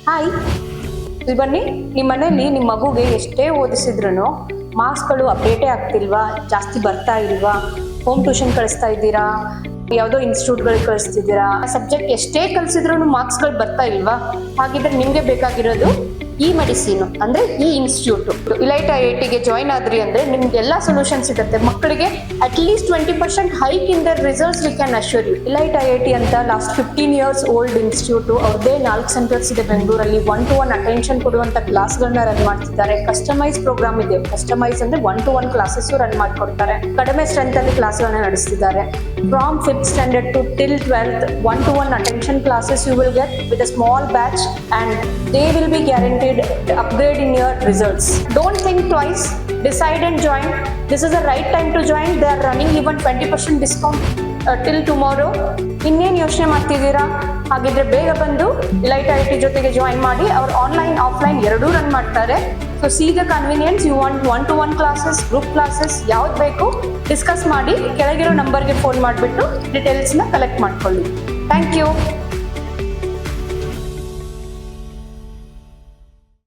Hi, ಇಲ್ಲಿ ಬನ್ನಿ. ನಿಮ್ಮ ಮನೇಲಿ ನಿಮ್ಮ ಮಗುಗೆ ಎಷ್ಟೇ ಓದಿಸಿದ್ರು ಮಾರ್ಕ್ಸ್ಗಳು ಅಪ್ಡೇಟೇ ಆಗ್ತಿಲ್ವಾ, ಜಾಸ್ತಿ ಬರ್ತಾ ಇಲ್ವಾ, ಹೋಮ್ ಟ್ಯೂಷನ್ ಕಳಿಸ್ತಾ ಇದ್ದೀರಾ, ಯಾವುದೋ ಇನ್ಸ್ಟಿಟ್ಯೂಟ್ಗಳಿಗೆ ಕಳಿಸ್ತಿದ್ದೀರಾ, ಸಬ್ಜೆಕ್ಟ್ ಎಷ್ಟೇ ಕಲಿಸಿದ್ರು ಮಾರ್ಕ್ಸ್ಗಳು ಬರ್ತಾ ಇಲ್ವಾ? ಹಾಗಿದ್ರೆ ನಿಮಗೆ ಬೇಕಾಗಿರೋದು ಈ ಮೆಡಿಸಿನ್ ಅಂದ್ರೆ ಈ ಇನ್ಸ್ಟಿಟ್ಯೂಟ್. ಇಲೈಟ್ IIT ಜಾಯ್ನ್ ಆದ್ರಿ ಅಂದ್ರೆ ನಿಮ್ಗೆಲ್ಲ ಸೊಲ್ಯೂಷನ್ ಸಿಗುತ್ತೆ. ಮಕ್ಕಳಿಗೆ at least 20% hike in their results we can assure you. Elite IIT ಅಂತ ಲಾಸ್ಟ್ 15 years ಓಲ್ಡ್ ಇನ್ಸ್ಟಿಟ್ಯೂಟ್. ಅವ್ರದೇ 4 ಸೆಂಟರ್ಸ್ ಇದೆ ಬೆಂಗಳೂರಲ್ಲಿ. 1-to-1 ಅಟೆನ್ಷನ್ ಕೊಡುವಂತ ಕ್ಲಾಸ್ಗಳನ್ನ ರನ್ ಮಾಡ್ತಿದ್ದಾರೆ. ಕಸ್ಟಮೈಸ್ ಪ್ರೋಗ್ರಾಮ್ ಇದೆ. ಕಸ್ಟಮೈಸ್ ಅಂದ್ರೆ 1-to-1 ಕ್ಲಾಸಸ್ ರನ್ ಮಾಡ್ಕೊಡ್ತಾರೆ. ಕಡಿಮೆ ಸ್ಟ್ರೆಂತ್ ಅಲ್ಲಿ ಕ್ಲಾಸ್ಗಳನ್ನ ನಡೆಸ್ತಿದ್ದಾರೆ. From 5th standard to till 12th 1-to-1 attention classes you will get with a small batch, and they will be guaranteed upgrade in your results. Don't think twice, decide and join. This is the right time to join. They are running even 20% discount till tomorrow. ಇನ್ನೇನು ಯೋಚನೆ ಮಾಡ್ತಿದ್ದೀರಾ? ಹಾಗಿದ್ರೆ ಬೇಗ ಬಂದು elite IIT ಜೊತೆಗೆ join ಮಾಡಿ. ಅವ್ರು online offline ಎರಡೂ ರನ್ ಮಾಡ್ತಾರೆ. So see the convenience. You want 1-to-1 classes, group classes, ಯಾವ್ದು ಬೇಕು ಡಿಸ್ಕಸ್ ಮಾಡಿ ಕೆಳಗಿರೋ ನಂಬರ್ಗೆ ಫೋನ್ ಮಾಡಿಬಿಟ್ಟು ಡೀಟೇಲ್ಸ್ನ ಕಲೆಕ್ಟ್ ಮಾಡ್ಕೊಳ್ಳಿ. Thank you.